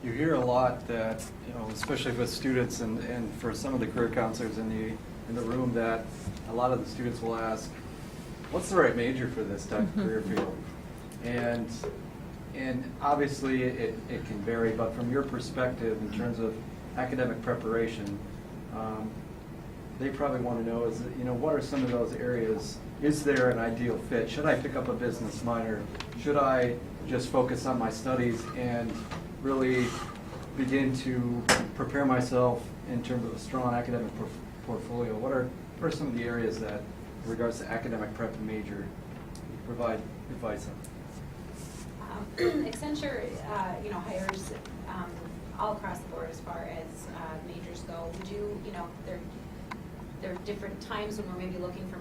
You hear a lot that, especially with students and for some of the career counselors in the room, that a lot of the students will ask, what's the right major for this type of career field? And obviously it can vary, but from your perspective in terms of academic preparation, they probably want to know is, what are some of those areas? Is there an ideal fit? Should I pick up a business minor? Should I just focus on my studies and really begin to prepare myself in terms of a strong academic portfolio? What are some of the areas that, in regards to academic prep and major, you provide advice on? Accenture, hires all across the board as far as majors go. We do, there are different times when we're maybe looking for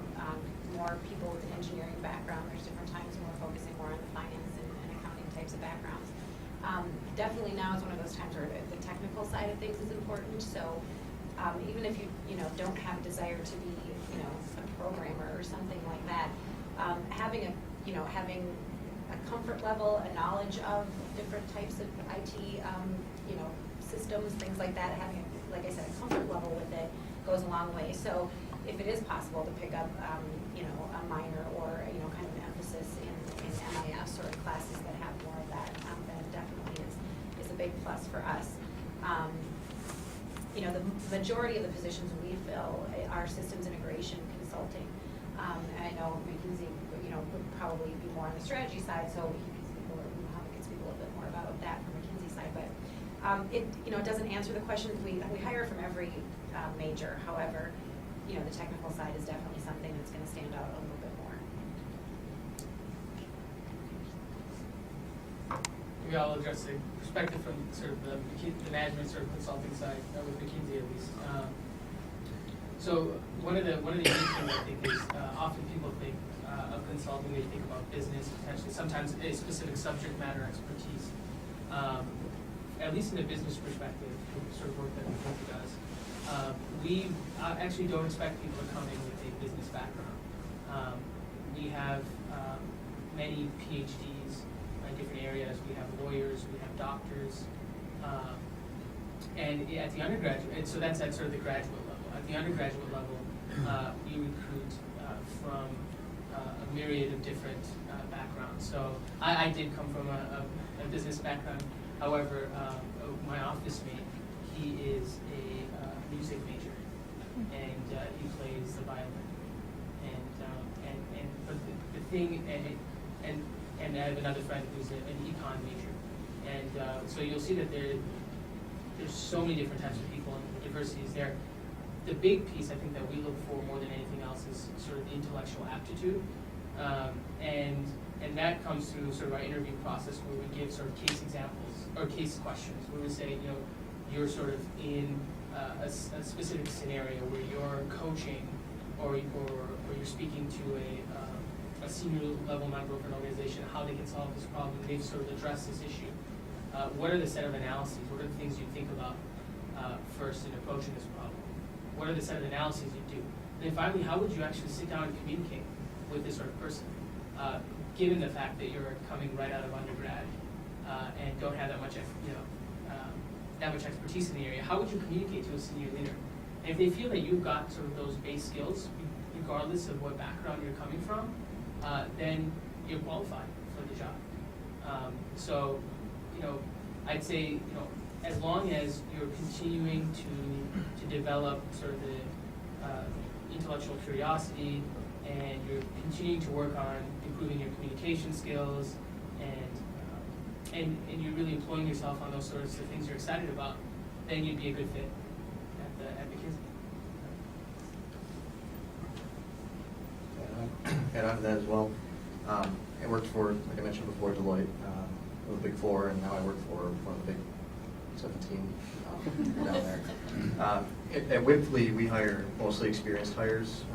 more people with an engineering background. There's different times when we're focusing more on the finance and accounting types of backgrounds. Definitely now is one of those times where the technical side of things is important. So even if you don't have a desire to be a programmer or something like that, having a comfort level, a knowledge of different types of IT systems, things like that, having, like I said, a comfort level with it goes a long way. So if it is possible to pick up a minor or kind of an emphasis in MIS or classes that have more of that, then definitely is a big plus for us. The majority of the positions we fill are systems integration consulting. And I know McKinsey would probably be more on the strategy side, so he can speak a little bit more about that from McKinsey side. But it doesn't answer the question. We hire from every major. However, the technical side is definitely something that's going to stand out a little bit more. Maybe I'll address the perspective from sort of the management sort of consulting side with McKinsey at least. So one of the unique things I think is often people think of consulting, they think about business, potentially sometimes a specific subject matter expertise. At least in a business perspective, the sort of work that McKinsey does, we actually don't expect people to come in with a business background. We have many PhDs in different areas. We have lawyers, we have doctors, and at the undergraduate, so that's at sort of the graduate level. At the undergraduate level, we recruit from a myriad of different backgrounds. So I did come from a business background. However, my office mate, he is a music major, and he plays the violin. But the thing, and I have another friend who's an econ major, and so you'll see that there's so many different types of people, and the diversity is there. The big piece I think that we look for more than anything else is sort of the intellectual aptitude, and that comes through sort of our interview process where we give sort of case examples or case questions where we say, you're sort of in a specific scenario where you're coaching or you're speaking to a senior level member of an organization, how they can solve this problem. They've sort of addressed this issue. What are the set of analyses? What are the things you think about first in approaching this problem? What are the set of analyses you do? And then finally, how would you actually sit down and communicate with this sort of person? Given the fact that you're coming right out of undergrad and don't have that much, that much expertise in the area, how would you communicate to a senior leader? And if they feel that you've got sort of those base skills, regardless of what background you're coming from, then you're qualified for the job. So, I'd say, as long as you're continuing to develop sort of the intellectual curiosity, and you're continuing to work on improving your communication skills, and you're really employing yourself on those sorts of things you're excited about, then you'd be a good fit at McKinsey. Add on to that as well. I worked for, like I mentioned before, Deloitte, the Big Four, and now I work for one of the Big 17 down there. At Wipfli, we hire mostly experienced hires,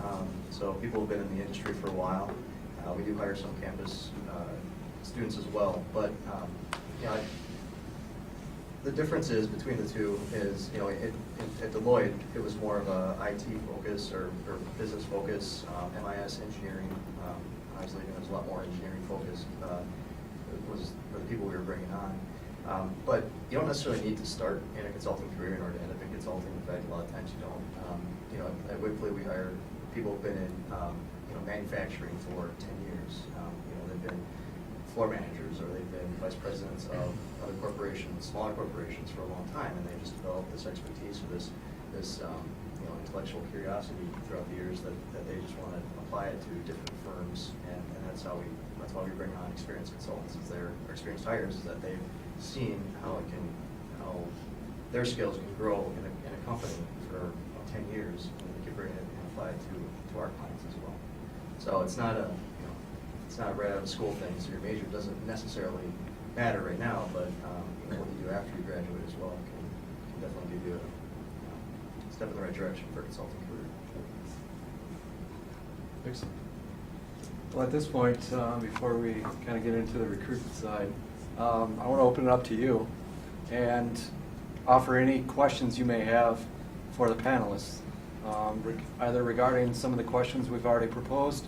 so people who've been in the industry for a while. We do hire some campus students as well, but the difference is between the two is, at Deloitte, it was more of a IT focus or business focus, MIS engineering. Obviously, there was a lot more engineering focus. Was for the people we were bringing on. But you don't necessarily need to start in a consulting career in order to end up in consulting. In fact, a lot of times you don't. You know, at Wipfli we hire people who've been in you know, manufacturing for 10 years. You know, they've been floor managers or they've been vice presidents of other corporations, smaller corporations for a long time, and they just developed this expertise or this you know, intellectual curiosity throughout the years that they just want to apply it to different firms, and that's why we bring on experienced consultants. Is their experienced hires is that they've seen how their skills can grow in a company for 10 years, and they can bring it and apply it to our clients as well. So it's not a it's not a right out of school thing. So your major doesn't necessarily matter right now, but you know, what you do after you graduate as well can definitely give you a step in the right direction for a consulting career. Excellent. Well, at this point, before we kind of get into the recruitment side, I want to open it up to you and offer any questions you may have for the panelists, either regarding some of the questions we've already proposed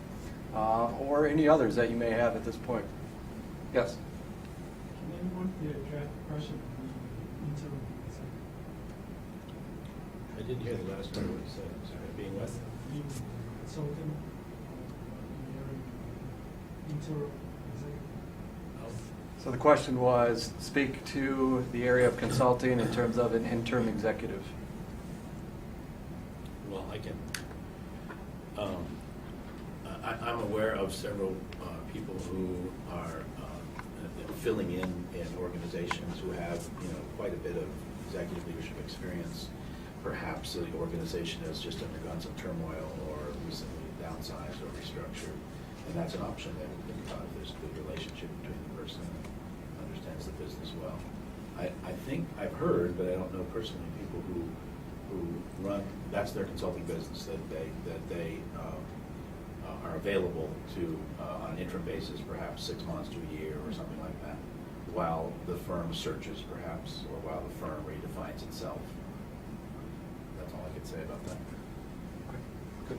or any others that you may have at this point. Yes? Can anyone address the question of the interim executive? I didn't hear the last part of what you said. Sorry, being what? Being consultant, interim executive. So the question was, speak to the area of consulting in terms of an interim executive. Well, I can. I'm aware of several people who are filling in organizations who have, you know, quite a bit of executive leadership experience. Perhaps the organization has just undergone some turmoil or recently downsized or restructured, and that's an option that we think about if there's a good relationship between the person and understands the business well. I think I've heard, but I don't know personally, people who run, that's their consulting business, that they are available to, on an interim basis, perhaps 6 months to a year or something like that, while the firm searches perhaps, or while the firm redefines itself. That's all I could say about that. Good.